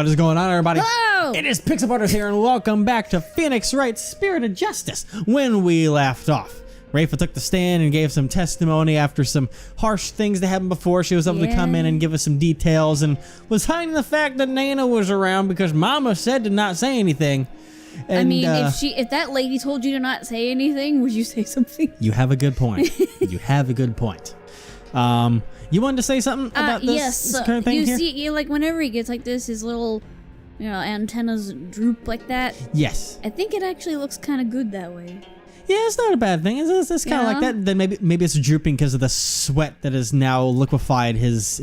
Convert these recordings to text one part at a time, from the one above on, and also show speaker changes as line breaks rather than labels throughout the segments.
What is going on, everybody?
Hello!
It is Pixelbutters here, and welcome back to Phoenix Wright's Spirit of Justice. When we left off, RAYFA took the stand and gave some testimony after some harsh things that happened before. She was able to come in and give us some details and was hiding the fact that Nana was around because Mama said to not say anything. And,
I mean, if that lady told you to not say anything, would you say something?
You have a good point. You have a good point. You wanted to say something about this current thing here?
See, like whenever he gets like this, his little, antennas droop like that.
Yes.
I think it actually looks kind of good that way.
Yeah, it's not a bad thing. It's kind of like that. Then maybe it's drooping because of the sweat that is now liquefied his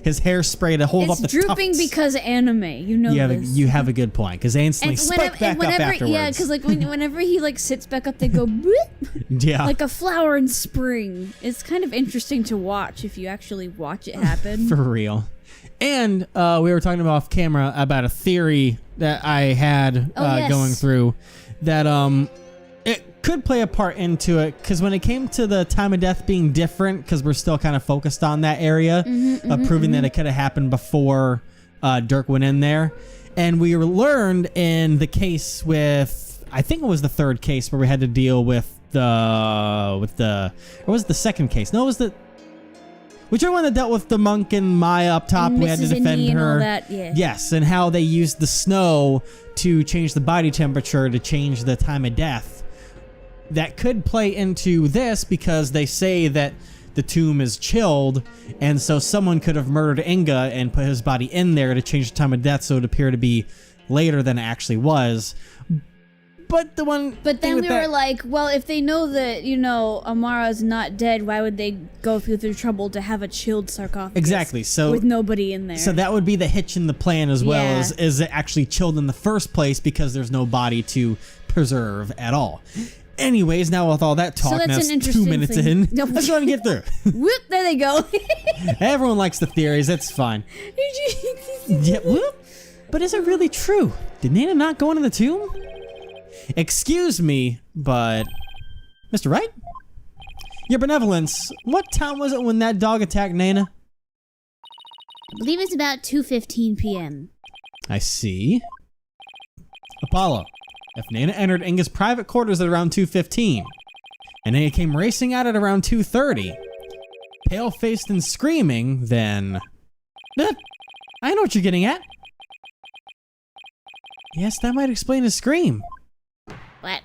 hairspray to hold up the tufts.
It's drooping because anime.
You have a good point because they instantly spike back up afterwards.
Yeah, because like whenever he like sits back up, they go
yeah,
like a flower in spring. It's kind of interesting to watch if you actually watch it happen.
For real. And we were talking off camera about a theory that I had going through that it could play a part into it, because when it came to the time of death being different, because we're still kind of focused on that area of proving that it could have happened before Dirk went in there. And we learned in the case with, I think it was the third case where we had to deal with or was it the second case? No, it was whichever one that dealt with the monk and Maya up top. We had to defend her.
And all that, yeah.
Yes, and how they used the snow to change the body temperature to change the time of death. That could play into this because they say that the tomb is chilled, and so someone could have murdered Inga and put his body in there to change the time of death so it appeared to be later than it actually was. But then we were like, well, if they know that, Amara's not dead, why would they go through the trouble to have a chilled sarcophagus? Exactly. So with nobody in there. So that would be the hitch in the plan as well, is it actually chilled in the first place because there's no body to preserve at all. Anyways, now with all that talk, now it's 2 minutes in. Let's go and get through.
Whoop, there they go.
Everyone likes the theories. That's fine. Yeah, whoop. But is it really true? Did Nana not go into the tomb? Excuse me, but Mr. Wright? Your benevolence, what time was it when that dog attacked Nana?
I believe it's about 2:15 p.m.
I see. Apollo, if Nana entered Inga's private quarters at around 2:15, and Nana came racing out at around 2:30, pale-faced and screaming, then... I know what you're getting at. Yes, that might explain his scream.
What?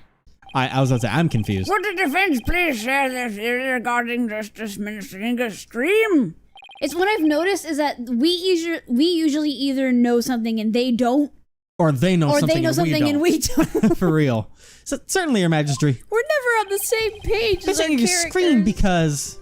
I was about to say, I'm confused.
Would the defense please share their theory regarding Justice Minister Inga's scream?
It's what I've noticed is that we usually either know something and they don't,
or they know something and we don't. For real. So, certainly, Your Majesty.
We're never on the same page as our characters.
You scream because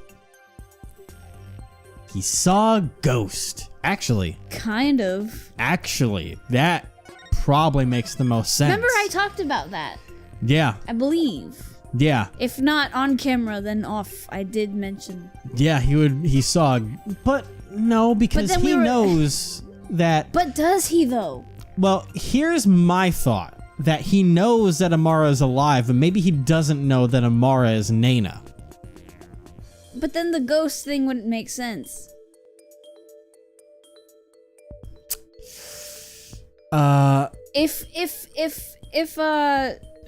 he saw a ghost. Actually.
Kind of.
Actually, that probably makes the most sense.
Remember I talked about that?
Yeah.
I believe.
Yeah.
If not on camera, then off. I did mention.
Yeah, he saw, but no, because he knows that.
But does he though?
Well, here's my thought, that he knows that Amara is alive, but maybe he doesn't know that Amara is Nana.
But then the ghost thing wouldn't make sense. If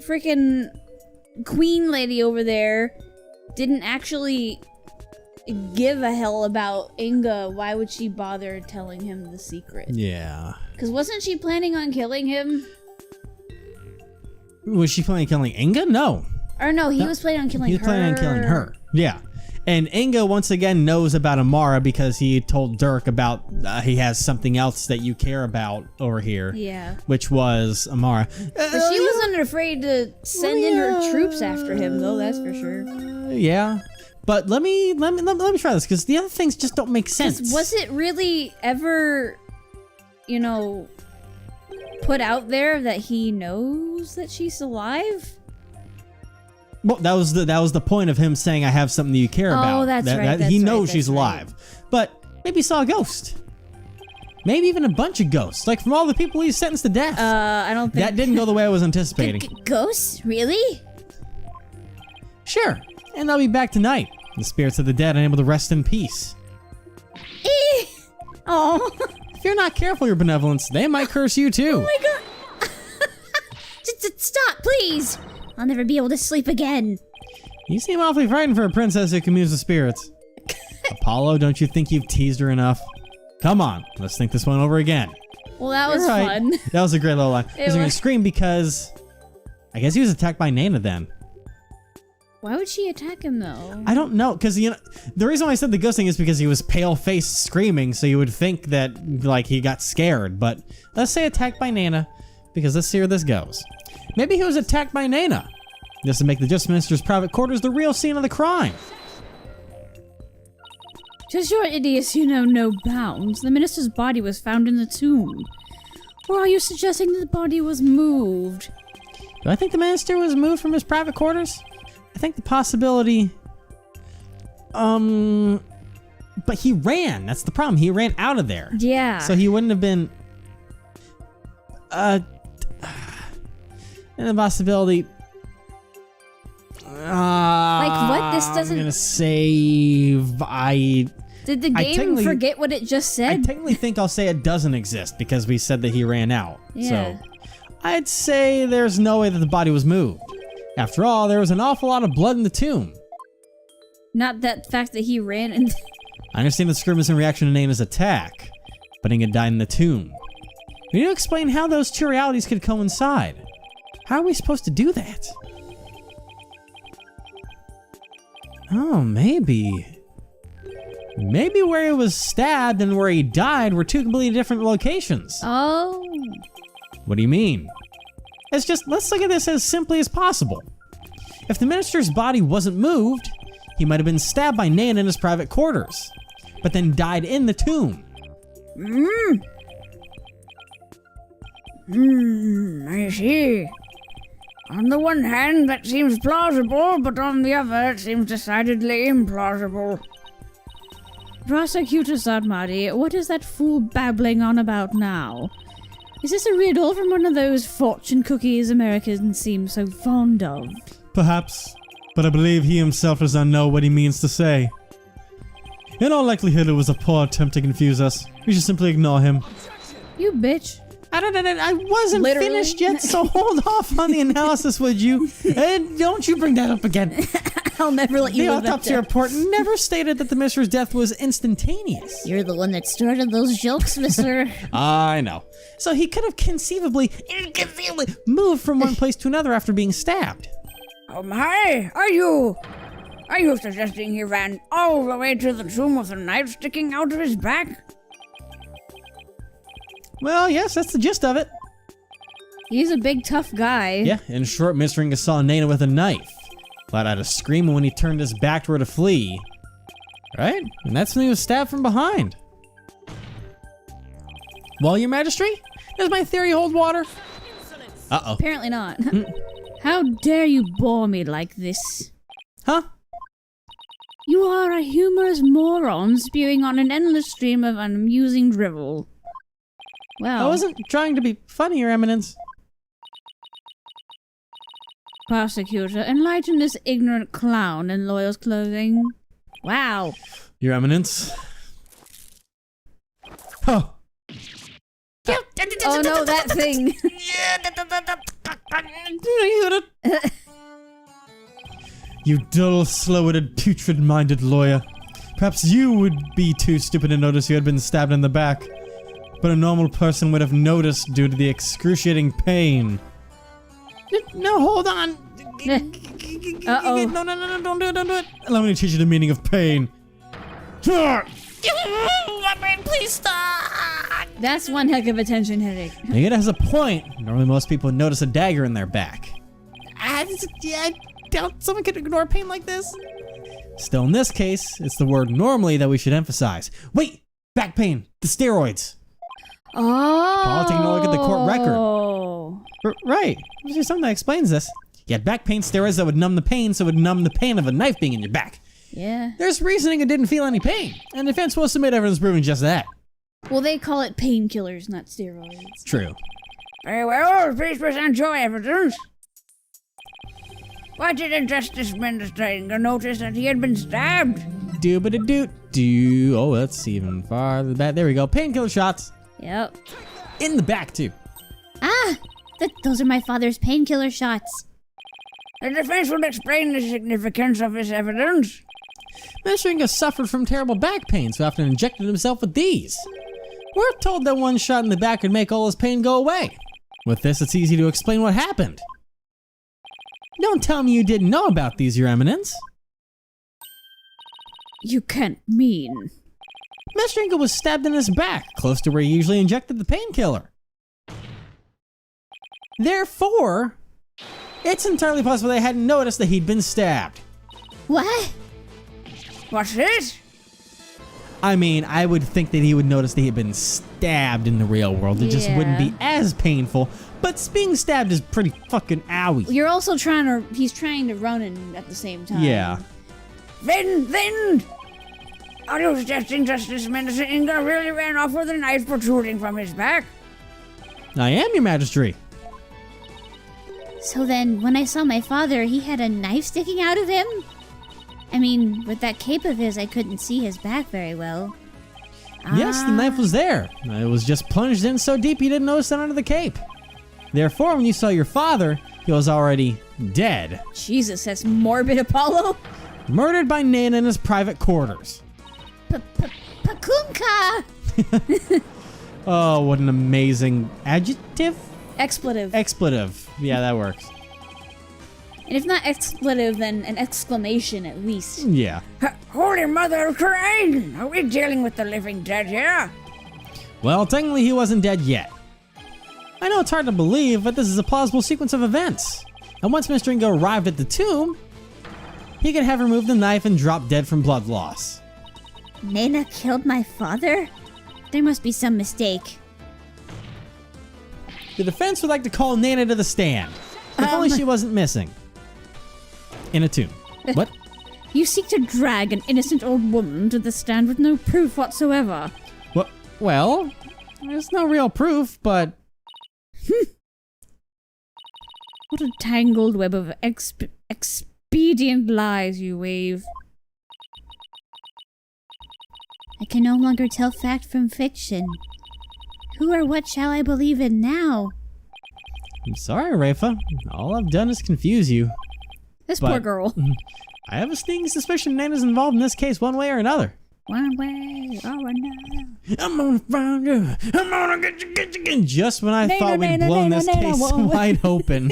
freaking queen lady over there didn't actually give a hell about Inga, why would she bother telling him the secret?
Yeah.
Because wasn't she planning on killing him?
Was she planning on killing Inga? No.
Or no, he was planning on killing her.
He was planning on killing her. Yeah. And Inga once again knows about Amara because he told Dirk about he has something else that you care about over here.
Yeah.
Which was Amara.
But she wasn't afraid to send in her troops after him, though. That's for sure.
Yeah. But let me try this, because the other things just don't make sense.
Was it really ever, put out there that he knows that she's alive?
Well, that was the point of him saying, "I have something that you care about."
Oh, that's right.
He knows she's alive, but maybe he saw a ghost. Maybe even a bunch of ghosts, like from all the people he's sentenced to death.
I don't think
that didn't go the way I was anticipating.
Ghosts, really?
Sure, and I'll be back tonight. The spirits of the dead unable to rest in peace.
Oh,
If you're not careful, your benevolence, they might curse you too.
Oh my god! Stop, please! I'll never be able to sleep again.
You seem awfully frightened for a princess who communes with spirits. Apollo, don't you think you've teased her enough? Come on, let's think this one over again.
Well, that was
You're right.
fun.
That was a great little line. He was going to scream because I guess he was attacked by Nana then.
Why would she attack him though?
I don't know, because the reason why I said the ghost thing is because he was pale-faced screaming, so you would think that like he got scared. But let's say attacked by Nana, because let's see where this goes. Maybe he was attacked by Nana. This would make the Justice Minister's private quarters the real scene of the crime.
Does your idiocy know no bounds? The minister's body was found in the tomb. Or are you suggesting that the body was moved?
Do I think the minister was moved from his private quarters? I think the possibility... But he ran. That's the problem. He ran out of there.
Yeah.
So he wouldn't have been... And the possibility...
like what? This doesn't...
I'm gonna say...
Did the game forget what it just
I
said?
technically think I'll say it doesn't exist because we said that he ran out.
Yeah.
So I'd say there's no way that the body was moved. After all, there was an awful lot of blood in the tomb.
Not that fact that he ran and...
I understand the scream is in reaction to Nana's attack, but Inga died in the tomb. We need to explain how those two realities could coincide. How are we supposed to do that? Oh, maybe where he was stabbed and where he died were two completely different locations.
Oh.
What do you mean? It's just, let's look at this as simply as possible. If the minister's body wasn't moved, he might have been stabbed by Nana in his private quarters, but then died in the tomb.
I see. On the one hand, that seems plausible, but on the other, it seems decidedly implausible.
Prosecutor Sadmadi, what is that fool babbling on about now? Is this a riddle from one of those fortune cookies Americans seem so fond of?
Perhaps, but I believe he himself does not know what he means to say. In all likelihood, it was a poor attempt to confuse us. We should simply ignore him.
You bitch.
I wasn't
Literally.
finished yet, so hold off on the analysis, would you? And don't you bring that up again.
I'll never let you
The
live that
autopsy
down.
report never stated that the minister's death was instantaneous.
You're the one that started those jokes, mister.
I know. So he could have conceivably moved from one place to another after being stabbed.
Oh my! Are you suggesting he ran all the way to the tomb with a knife sticking out of his back?
Well, yes, that's the gist of it.
He's a big, tough guy.
Yeah, in short, Mr. Inga saw Nana with a knife. Let out a scream when he turned his back toward to flee. Right? And that's when he was stabbed from behind. Well, your majesty, does my theory hold water? Uh-oh.
Apparently not. How dare you bore me like this?
Huh?
You are a humorous moron spewing on an endless stream of unamusing drivel. Well,
I wasn't trying to be funny, Your Eminence.
prosecutor, enlighten this ignorant clown in lawyer's clothing. Wow.
Your Eminence. Oh.
Oh no, that thing.
You dull, slow-witted, putrid-minded lawyer. Perhaps you would be too stupid to notice you had been stabbed in the back. But a normal person would have noticed due to the excruciating pain. No, hold on.
Uh-oh.
No, don't do it. Allow me to teach you the meaning of pain.
Please stop!
That's one heck of a tension headache.
It has a point. Normally most people would notice a dagger in their back. I doubt someone could ignore pain like this. Still, in this case, it's the word normally that we should emphasize. Wait! Back pain! The steroids!
Oh.
Paul, taking a look at the court record. Right. There's something that explains this. You had back pain steroids that would numb the pain, so it would numb the pain of a knife being in your back.
Yeah.
There's reasoning it didn't feel any pain, and the defense will submit evidence proving just that.
Well, they call it painkillers, not steroids.
True.
Very well, please present your evidence. Why didn't Justice Minister notice that he had been stabbed?
Do-ba-da-doot-do. Oh, that's even farther back. There we go. Painkiller shots.
Yep.
In the back, too.
Ah! Those are my father's painkiller shots.
The defense would explain the significance of this evidence.
Mr. Inga suffered from terrible back pain, so often injected himself with these. We're told that one shot in the back would make all his pain go away. With this, it's easy to explain what happened. Don't tell me you didn't know about these, Your Eminence.
You can't mean.
Mr. Inga was stabbed in his back, close to where he usually injected the painkiller. Therefore, it's entirely possible they hadn't noticed that he'd been stabbed.
What?
What's this?
I mean, I would think that he would notice that he had been stabbed in the real world. It just wouldn't be as painful. But being stabbed is pretty fucking owie.
You're also he's trying to run in at the same time.
Yeah.
Then! Are you suggesting Justice Minister Inga really ran off with a knife protruding from his back?
I am, Your Majesty.
So then, when I saw my father, he had a knife sticking out of him? I mean, with that cape of his, I couldn't see his back very well.
Yes, the knife was there. It was just plunged in so deep you didn't notice it under the cape. Therefore, when you saw your father, he was already dead.
Jesus, that's morbid, Apollo.
Murdered by Nana in his private quarters.
Pakunka!
Oh, what an amazing adjective?
Expletive.
Expletive. Yeah, that works.
And if not expletive, then an exclamation at least.
Yeah.
Holy Mother of Crane! Are we dealing with the living dead here?
Well, technically he wasn't dead yet. I know it's hard to believe, but this is a plausible sequence of events. And once Mr. Ingo arrived at the tomb, he could have removed the knife and dropped dead from blood loss.
Nana killed my father? There must be some mistake.
The defense would like to call Nana to the stand. If only she wasn't missing. In a tomb. What?
You seek to drag an innocent old woman to the stand with no proof whatsoever.
What? Well, there's no real proof, but...
What a tangled web of expedient lies you weave. I can no longer tell fact from fiction. Who or what shall I believe in now?
I'm sorry, Rayfa. All I've done is confuse you.
This poor girl.
I have a sneaking suspicion Nana's involved in this case one way or another.
One way or another.
I'm gonna find you. I'm gonna get you. Just when I thought we'd blown this case wide open.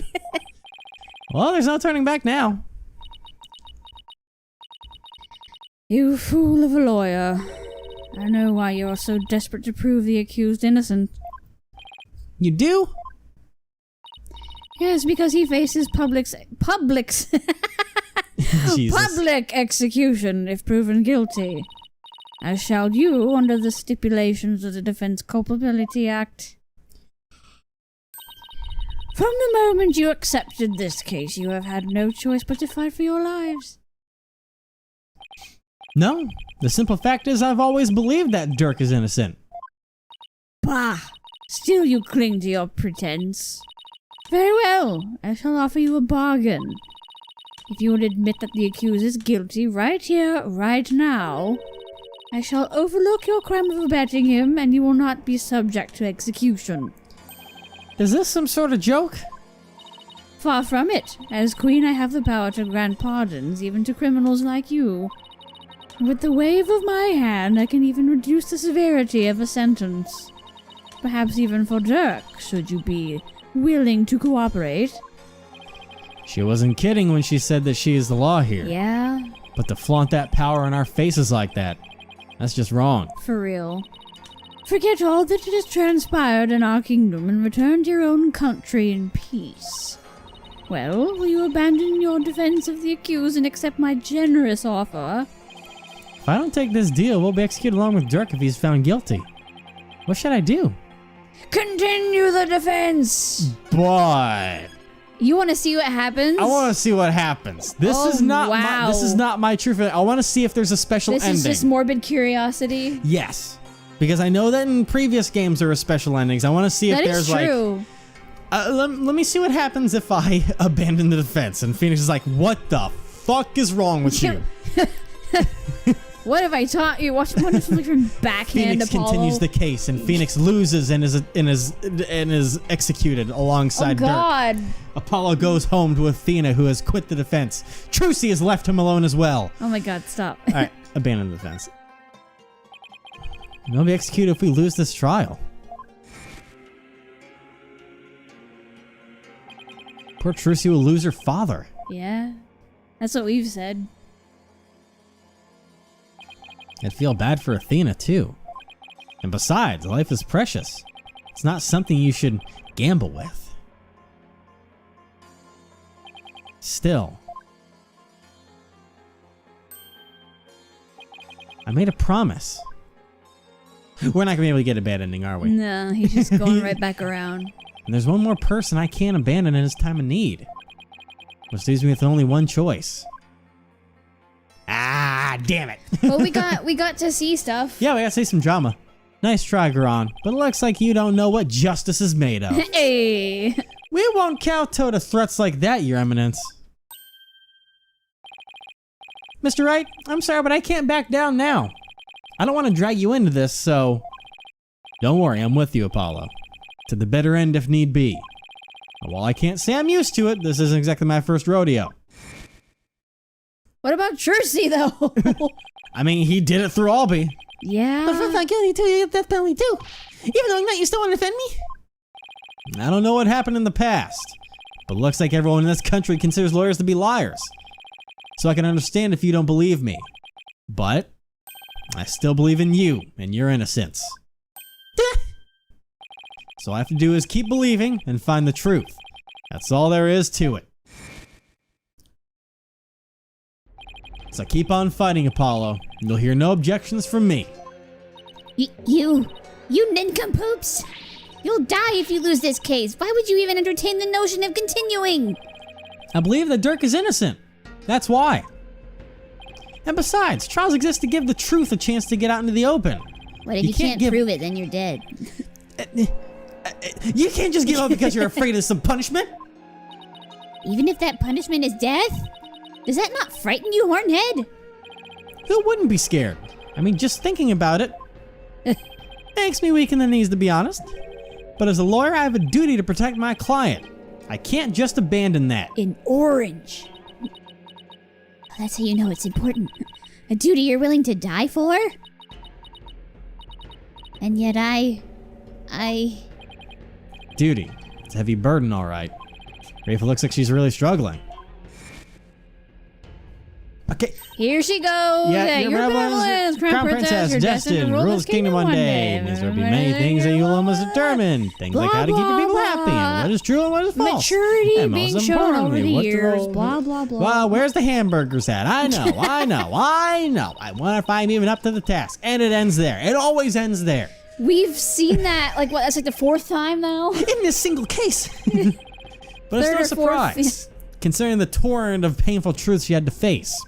Well, there's no turning back now.
You fool of a lawyer. I know why you're so desperate to prove the accused innocent.
You do?
Yes, because he faces public execution if proven guilty. As shall you under the stipulations of the Defense Culpability Act. From the moment you accepted this case, you have had no choice but to fight for your lives.
No. The simple fact is I've always believed that Dirk is innocent.
Bah! Still you cling to your pretense. Very well, I shall offer you a bargain. If you would admit that the accused is guilty right here, right now, I shall overlook your crime of abetting him and you will not be subject to execution.
Is this some sort of joke?
Far from it. As queen, I have the power to grant pardons even to criminals like you. With the wave of my hand, I can even reduce the severity of a sentence. Perhaps even for Dirk, should you be willing to cooperate.
She wasn't kidding when she said that she is the law here.
Yeah?
But to flaunt that power in our faces like that, that's just wrong.
For real. Forget all that has transpired in our kingdom and return to your own country in peace. Well, will you abandon your defense of the accused and accept my generous offer?
If I don't take this deal, we'll be executed along with Dirk if he's found guilty. What should I do?
Continue the defense!
But...
You want to see what happens?
I want to see what happens. This is not my true feeling. I want to see if there's a special ending.
This is just morbid curiosity?
Yes. Because I know that in previous games there are special endings. I want to see if there's like... let me see what happens if I abandon the defense. And Phoenix is like, what the fuck is wrong with you?
What have I taught you? Watch one different backhand
Phoenix
Apollo.
continues the case, and Phoenix loses and is executed alongside Dirk.
God.
Apollo goes home to Athena, who has quit the defense. Trucy has left him alone as well.
Oh my God, stop.
All right, abandon the defense. We'll be executed if we lose this trial. Poor Trucy will lose her father.
Yeah, that's what we've said.
I'd feel bad for Athena, too. And besides, life is precious. It's not something you should gamble with. Still, I made a promise. We're not going to be able to get a bad ending, are we?
No, he's just going right back around.
And there's one more person I can't abandon in his time of need. Which leaves me with only one choice. Ah, damn it.
But we got to see stuff.
Yeah, we gotta see some drama. Nice try, Garon, but it looks like you don't know what justice is made of.
Hey.
We won't kowtow to threats like that, Your Eminence. Mr. Wright, I'm sorry, but I can't back down now. I don't want to drag you into this, so... Don't worry, I'm with you, Apollo. To the bitter end if need be. And while I can't say I'm used to it, this isn't exactly my first rodeo.
What about Trucy, though?
I mean, he did it through Albie.
Yeah.
But if I'm not guilty too, you get that penalty too. Even though I'm not, you still want to defend me? I don't know what happened in the past, but it looks like everyone in this country considers lawyers to be liars. So I can understand if you don't believe me. But I still believe in you and your innocence. So all I have to do is keep believing and find the truth. That's all there is to it. So keep on fighting, Apollo. You'll hear no objections from me.
You nincompoops! You'll die if you lose this case. Why would you even entertain the notion of continuing?
I believe that Dirk is innocent. That's why. And besides, trials exist to give the truth a chance to get out into the open.
What if you can't prove it, then you're dead?
You can't just give up because you're afraid of some punishment.
Even if that punishment is death? Does that not frighten you, Hornhead?
Who wouldn't be scared? I mean, just thinking about it makes me weak in the knees, to be honest. But as a lawyer, I have a duty to protect my client. I can't just abandon that.
In orange.
That's how you know it's important. A duty you're willing to die for? And yet
Duty. It's a heavy burden, all right. Rayfa looks like she's really struggling. Okay.
Here she goes.
Yeah,
your benevolence,
Crown Princess,
you're
destined to rule this kingdom one day. And there will be many things that you will almost determine. Things like how to keep your people happy, and what is true and what is false.
Maturity
and
being
most
shown over the
importantly, what's
years.
role-
Blah, blah, blah.
Well, where's the hamburgers at? I know. I wonder if I'm even up to the task. And it ends there. It always ends there.
We've seen that, like, what, that's like the fourth time now?
In this single case. But it's
Third
no
or fourth,
surprise, considering the torrent of painful truths she had to face.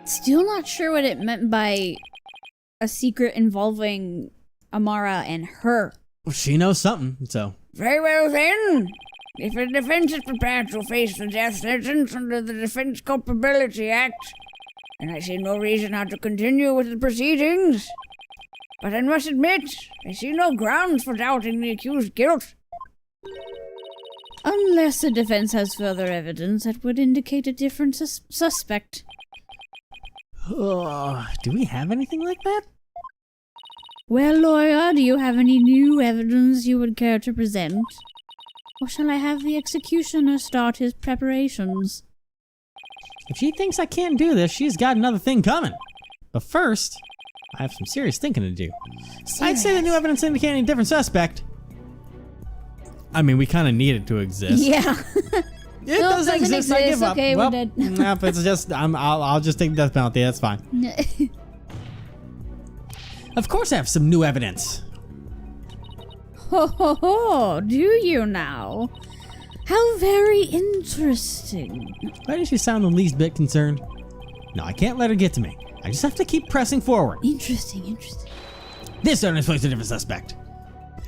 Still not sure what it meant by a secret involving Amara and her.
Well, she knows something, so.
Very well then. If the defense is prepared to face the death sentence under the Defense Culpability Act, then I see no reason how to continue with the proceedings. But I must admit, I see no grounds for doubting the accused's guilt.
Unless the defense has further evidence that would indicate a different suspect.
Do we have anything like that?
Well, lawyer, do you have any new evidence you would care to present? Or shall I have the executioner start his preparations?
If she thinks I can't do this, she's got another thing coming. But first, I have some serious thinking to do. I'd say the new evidence indicating a different suspect. I mean, we kind of need it to exist.
Yeah.
It doesn't exist. I give up.
Okay,
well,
we're dead.
if it's just, I'll just take the death penalty. That's fine. Of course, I have some new evidence.
Ho ho ho, do you now? How very interesting.
Why does she sound the least bit concerned? No, I can't let her get to me. I just have to keep pressing forward.
Interesting.
This evidence points to a different suspect.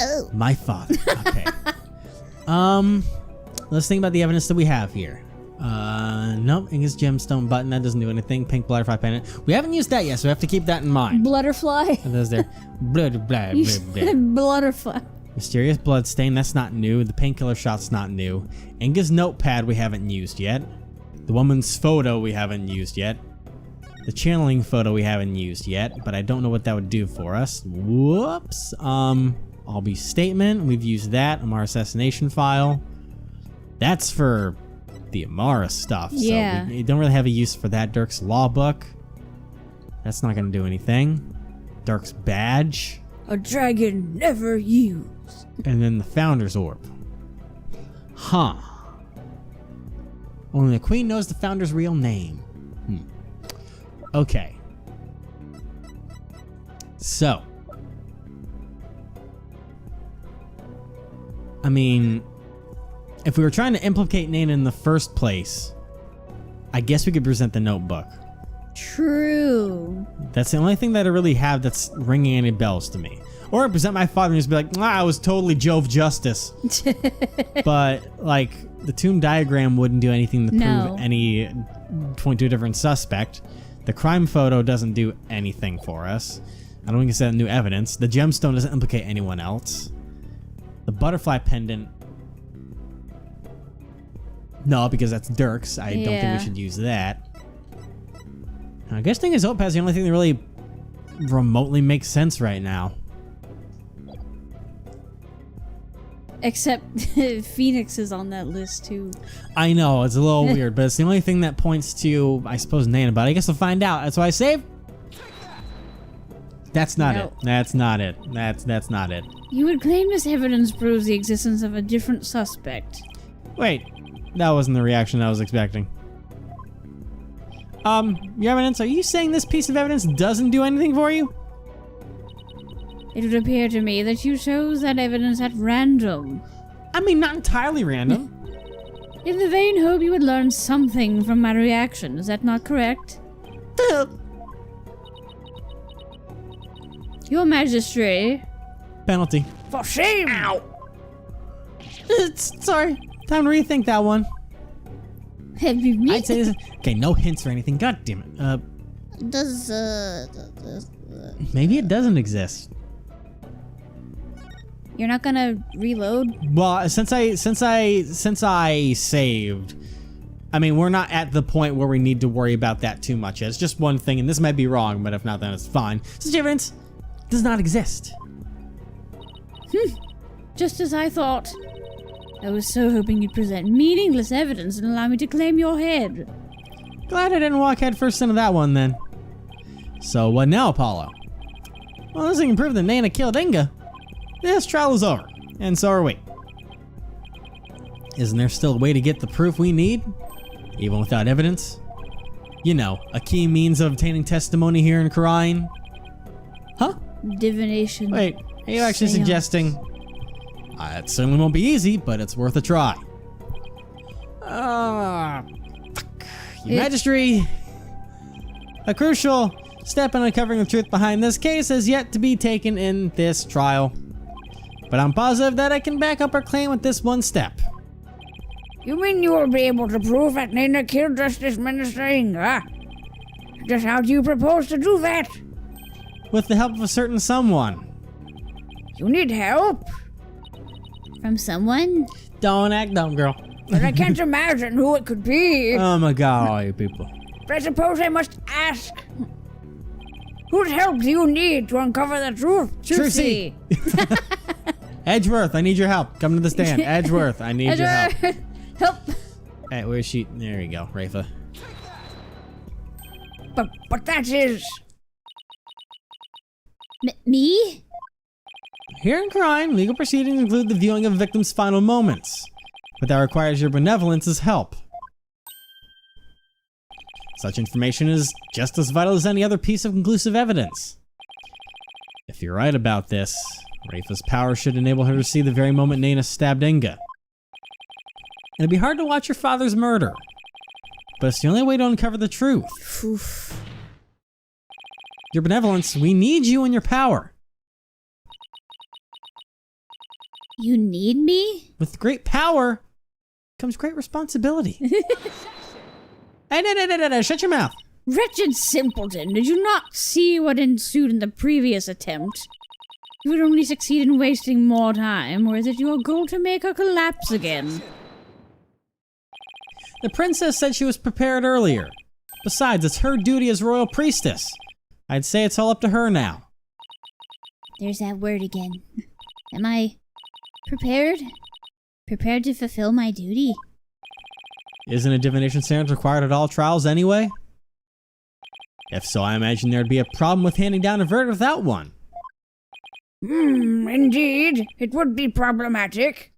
Oh.
My father. Okay. Let's think about the evidence that we have here. Nope. Inga's gemstone button. That doesn't do anything. Pink butterfly pendant. We haven't used that yet, so we have to keep that in mind.
Blutterfly.
And there's there. Blah, blah, blah,
You
blah,
said
blah.
blutterfly.
Mysterious blood stain. That's not new. The painkiller shot's not new. Inga's notepad we haven't used yet. The woman's photo we haven't used yet. The channeling photo we haven't used yet, but I don't know what that would do for us. Whoops. Albie statement. We've used that. Amara assassination file. That's for the Amara stuff.
Yeah.
So we don't really have a use for that. Dirk's law book. That's not going to do anything. Dirk's badge.
A dragon never used.
And then the Founder's Orb. Huh. Only the Queen knows the Founder's real name. Okay. So. I mean, if we were trying to implicate Nana in the first place, I guess we could present the notebook.
True.
That's the only thing that I really have that's ringing any bells to me. Or I present my father and just be like, I was totally Jove Justice. But, like, the tomb diagram wouldn't do anything to prove point to a different suspect. The crime photo doesn't do anything for us. I don't think it's new evidence. The gemstone doesn't implicate anyone else. The butterfly pendant. No, because that's Dirk's. I don't think we should use that. I guess thing is Opaz the only thing that really remotely makes sense right now.
Except Phoenix is on that list too.
I know, it's a little weird, but it's the only thing that points to, I suppose, Nana, but I guess we'll find out. That's why I saved. That's not it. That's not it. That's not it.
You would claim this evidence proves the existence of a different suspect.
Wait, that wasn't the reaction I was expecting. Your evidence, are you saying this piece of evidence doesn't do anything for you?
It would appear to me that you chose that evidence at random.
I mean, not entirely random.
In the vain hope you would learn something from my reaction. Is that not correct? Your Majesty.
Penalty.
For shame!
Ow! Sorry. Time to rethink that one.
Have you
I'd say this. Okay, no hints or anything. God damn it. Maybe it doesn't exist.
You're not gonna reload?
Well, since I saved, I mean, we're not at the point where we need to worry about that too much yet. It's just one thing, and this might be wrong, but if not, then it's fine. Such evidence does not exist.
Just as I thought. I was so hoping you'd present meaningless evidence and allow me to claim your head.
Glad I didn't walk head first into that one, then. So, what now, Apollo? Well, unless I can prove that Nana killed Inga, this trial is over, and so are we. Isn't there still a way to get the proof we need, even without evidence? You know, a key means of obtaining testimony here in Kharain. Huh?
Divination.
Wait, are you actually
Seance.
suggesting? It certainly won't be easy, but it's worth a try. Your Majesty, a crucial step in uncovering the truth behind this case has yet to be taken in this trial. But I'm positive that I can back up our claim with this one step.
You mean you will be able to prove that Nana killed Justice Minister Inga? Just how do you propose to do that?
With the help of a certain someone.
You need help?
From someone?
Don't act dumb, girl.
But I can't imagine who it could be.
Oh my god, all you people.
But I suppose I must ask. Whose help do you need to uncover the truth?
Trucy. Edgeworth, I need your help. Come to the stand. Edgeworth, I need your help.
Help.
Hey, where's she? There you go, Rayfa.
But that is...
Me?
Here in Kharain, legal proceedings include the viewing of a victim's final moments, but that requires your benevolence's help. Such information is just as vital as any other piece of conclusive evidence. If you're right about this, RAYFA'S power should enable her to see the very moment Nana stabbed Inga. It'd be hard to watch your father's murder, but it's the only way to uncover the truth.
Oof.
Your benevolence, we need you and your power.
You need me?
With great power comes great responsibility. Hey, no, shut your mouth.
Wretched simpleton, did you not see what ensued in the previous attempt? You would only succeed in wasting more time, or is it your goal to make her collapse again?
The princess said she was prepared earlier. Besides, it's her duty as royal priestess. I'd say it's all up to her now.
There's that word again. Am I prepared? Prepared to fulfill my duty?
Isn't a divination seance required at all trials anyway? If so, I imagine there'd be a problem with handing down a verdict without one.
Indeed, it would be problematic.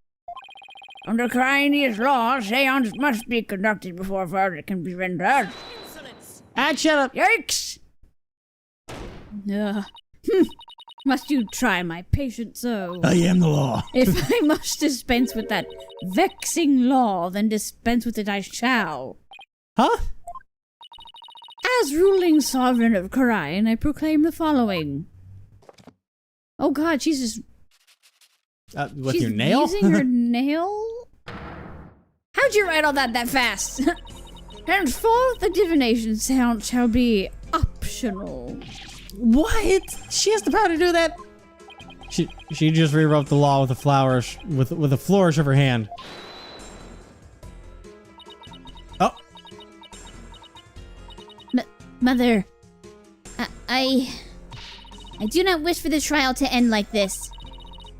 Under Cryania's law, seance must be conducted before a verdict can be rendered.
Shut up!
Yikes!
Must you try my patience so?
I am the law.
If I must dispense with that vexing law, then dispense with it I shall.
Huh?
As ruling sovereign of Kharain, I proclaim the following. Oh god, she's just...
With
she's
your nail?
using her nail? How'd you write all that fast? Henceforth, the divination seance shall be optional.
What? She has the power to do that? She just rewrote the law with a flourish, with a flourish of her hand. Oh.
Mother, I do not wish for the trial to end like this.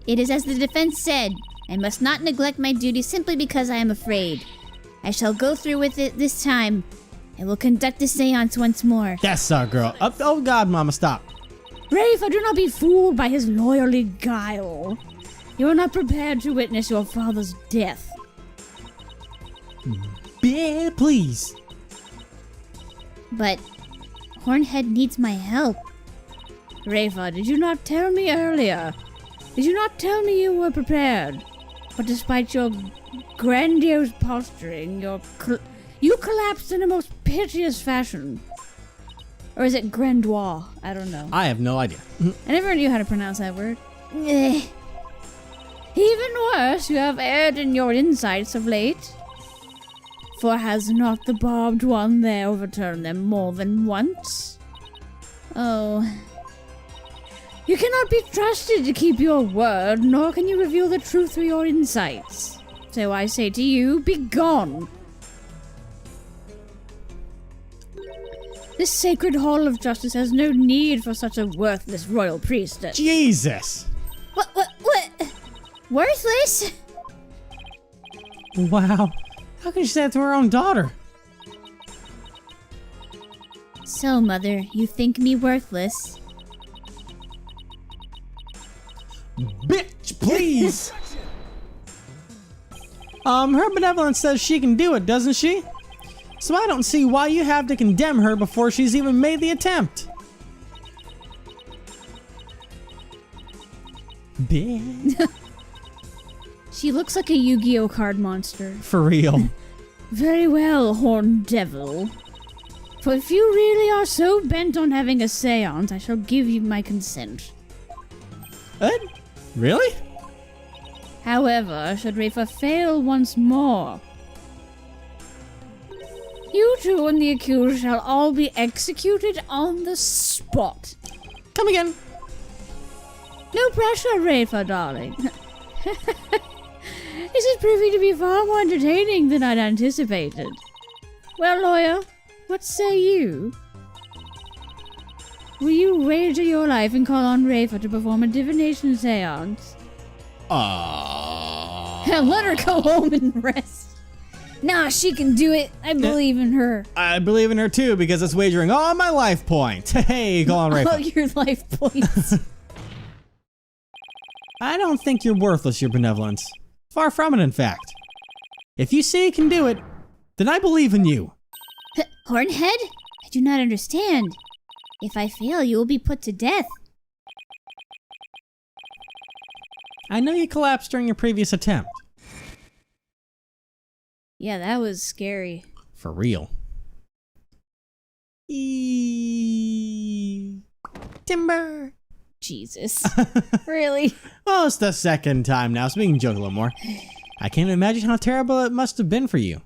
It is as the defense said. I must not neglect my duty simply because I am afraid. I shall go through with it this time. I will conduct the seance once more.
That's our girl. Oh god, mama, stop.
Rayfa, do not be fooled by his lawyerly guile. You are not prepared to witness your father's death.
Yeah, please.
But Hornhead needs my help.
Rayfa, did you not tell me earlier? Did you not tell me you were prepared? But despite your grandiose posturing, you collapsed in a most piteous fashion. Or is it grandois? I don't know.
I have no idea.
I never knew how to pronounce that word. Even worse, you have erred in your insights of late. For has not the barbed one there overturned them more than once?
Oh,
You cannot be trusted to keep your word, nor can you reveal the truth through your insights. So I say to you, be gone. This sacred hall of justice has no need for such a worthless royal priestess.
Jesus.
what? Worthless?
Wow. How can she say that to her own daughter?
So, Mother, you think me worthless?
Bitch, please. Her benevolence says she can do it, doesn't she? So I don't see why you have to condemn her before she's even made the attempt. Bitch.
She looks like a Yu-Gi-Oh card monster.
For real.
Very well, horned devil. For if you really are so bent on having a seance, I shall give you my consent.
What? Really?
However, should Rayfa fail once more, you two and the accused shall all be executed on the spot.
Come again.
No pressure, Rayfa, darling. This is proving to be far more entertaining than I'd anticipated. Well, lawyer, what say you? Will you wager your life and call on Rayfa to perform a divination seance? Let her go home and rest. Nah, she can do it. I believe in her.
I believe in her too because it's wagering all my life points. Hey, go on,
All
Rayfa.
your life points.
I don't think you're worthless, your benevolence. Far from it, in fact. If you say you can do it, then I believe in you.
Hornhead? I do not understand. If I fail, you will be put to death.
I know you collapsed during your previous attempt.
Yeah, that was scary.
For real. Timber.
Jesus. Really?
Well, it's the second time now, so we can joke a little more. I can't imagine how terrible it must have been for you.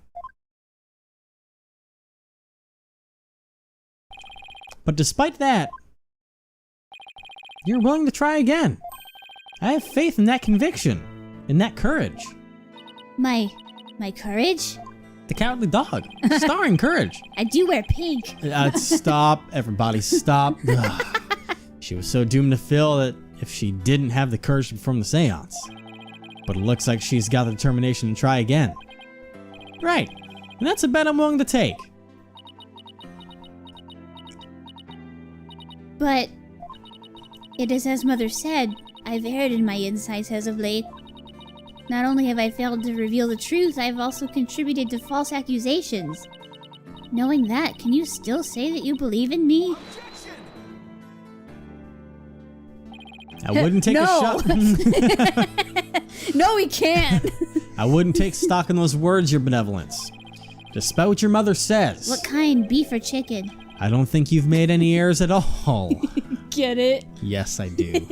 But despite that, you're willing to try again. I have faith in that conviction, in that courage.
My courage?
The Cowardly Dog, starring Courage.
I do wear pink.
Stop, everybody, stop. Ugh. She was so doomed to fail that if she didn't have the courage to perform the seance. But it looks like she's got the determination to try again. Right, and that's a bet I'm willing to take.
But it is as Mother said, I've erred in my insights as of late. Not only have I failed to reveal the truth, I've also contributed to false accusations. Knowing that, can you still say that you believe in me?
I wouldn't take a shot.
No, we can't.
I wouldn't take stock in those words, your benevolence. Despite what your mother says.
What kind, beef or chicken?
I don't think you've made any errors at all.
Get it?
Yes, I do.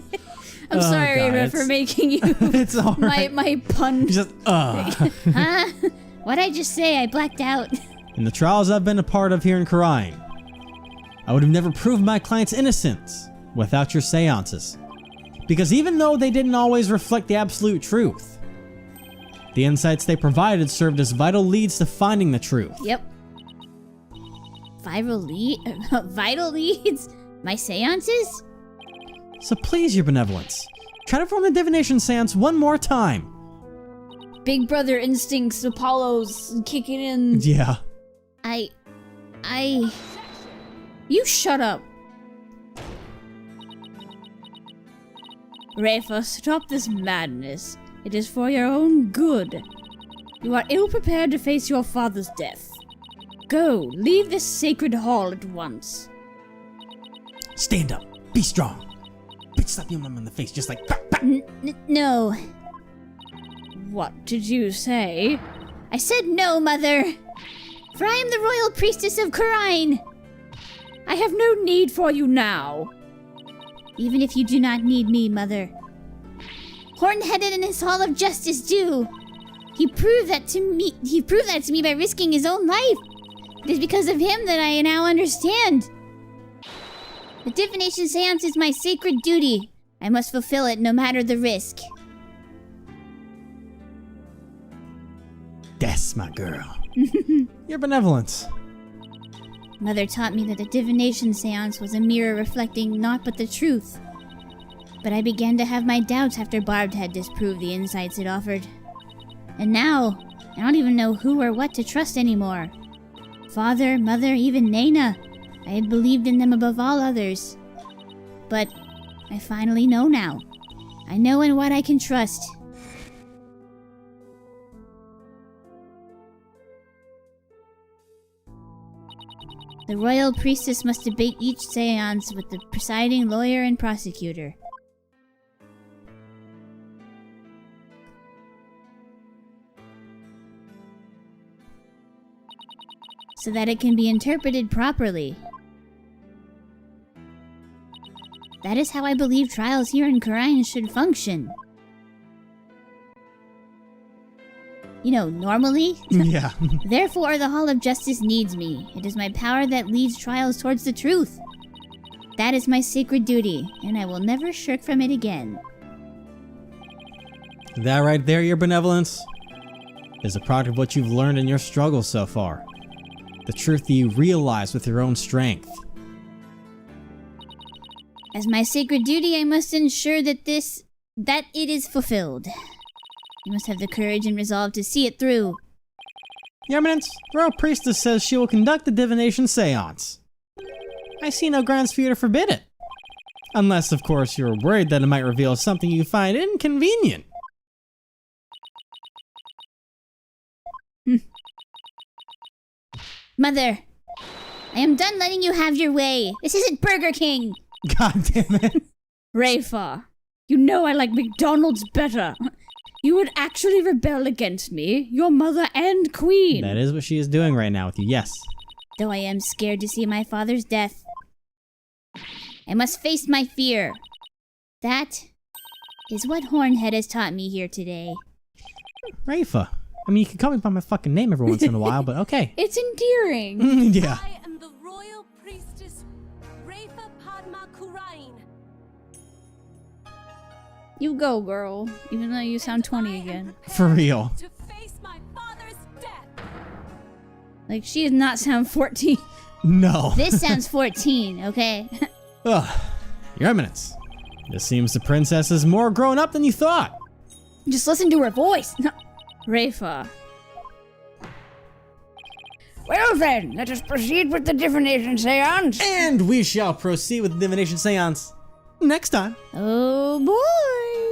I'm sorry,
God,
Rafa, for making you
It's alright.
my pun.
Just,
Huh? What'd I just say? I blacked out.
In the trials I've been a part of here in Khura'in, I would have never proved my client's innocence without your seances. Because even though they didn't always reflect the absolute truth, the insights they provided served as vital leads to finding the truth.
Yep. Vital leads? My seances?
So please, your benevolence, try to perform the divination seance one more time.
Big brother instincts, Apollo's kicking in.
Yeah.
You shut up. Rayfa, stop this madness. It is for your own good. You are ill prepared to face your father's death. Go, leave this sacred hall at once.
Stand up. Be strong. Bitch, slap him in the face just like...
No.
What did you say?
I said no, Mother. For I am the royal priestess of Khura'in.
I have no need for you now.
Even if you do not need me, Mother. Horn-headed in his Hall of Justice do. He proved that to me by risking his own life. It is because of him that I now understand. The divination seance is my sacred duty. I must fulfill it no matter the risk.
That's my girl. Your benevolence.
Mother taught me that the divination seance was a mirror reflecting naught but the truth. But I began to have my doubts after Barb had disproved the insights it offered. And now, I don't even know who or what to trust anymore. Father, Mother, even Naina. I had believed in them above all others. But I finally know now. I know in what I can trust. The royal priestess must debate each seance with the presiding lawyer and prosecutor. So that it can be interpreted properly. That is how I believe trials here in Khura'in should function. You know, normally.
Yeah.
Therefore, the Hall of Justice needs me. It is my power that leads trials towards the truth. That is my sacred duty, and I will never shirk from it again.
That right there, your benevolence, is a product of what you've learned in your struggles so far. The truth that you realize with your own strength.
As my sacred duty, I must ensure that it is fulfilled. You must have the courage and resolve to see it through.
Your Eminence, the Royal Priestess says she will conduct the divination seance. I see no grounds for you to forbid it. Unless, of course, you're worried that it might reveal something you find inconvenient.
Mother, I am done letting you have your way. This isn't Burger King.
God damn it.
Rayfa, you know I like McDonald's better. You would actually rebel against me, your mother and queen.
That is what she is doing right now with you, yes.
Though I am scared to see my father's death, I must face my fear. That is what Hornhead has taught me here today.
Rayfa. I mean, you can call me by my fucking name every once in a while, but okay.
It's endearing.
Yeah.
I am the royal priestess Rayfa Padma Kurain.
You go, girl. Even though you sound 20 again.
For real.
To face my father's death.
Like, she does not sound 14.
No.
This sounds 14, okay?
Ugh. Your Eminence. This seems the princess is more grown up than you thought.
Just listen to her voice. No. Rayfa.
Well then, let us proceed with the divination seance.
And we shall proceed with the divination seance next time.
Oh boy.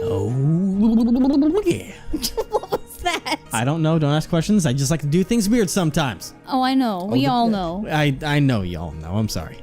Oh, yeah.
What was that?
I don't know. Don't ask questions. I just like to do things weird sometimes.
Oh, I know. We all know.
I know y'all know. I'm sorry.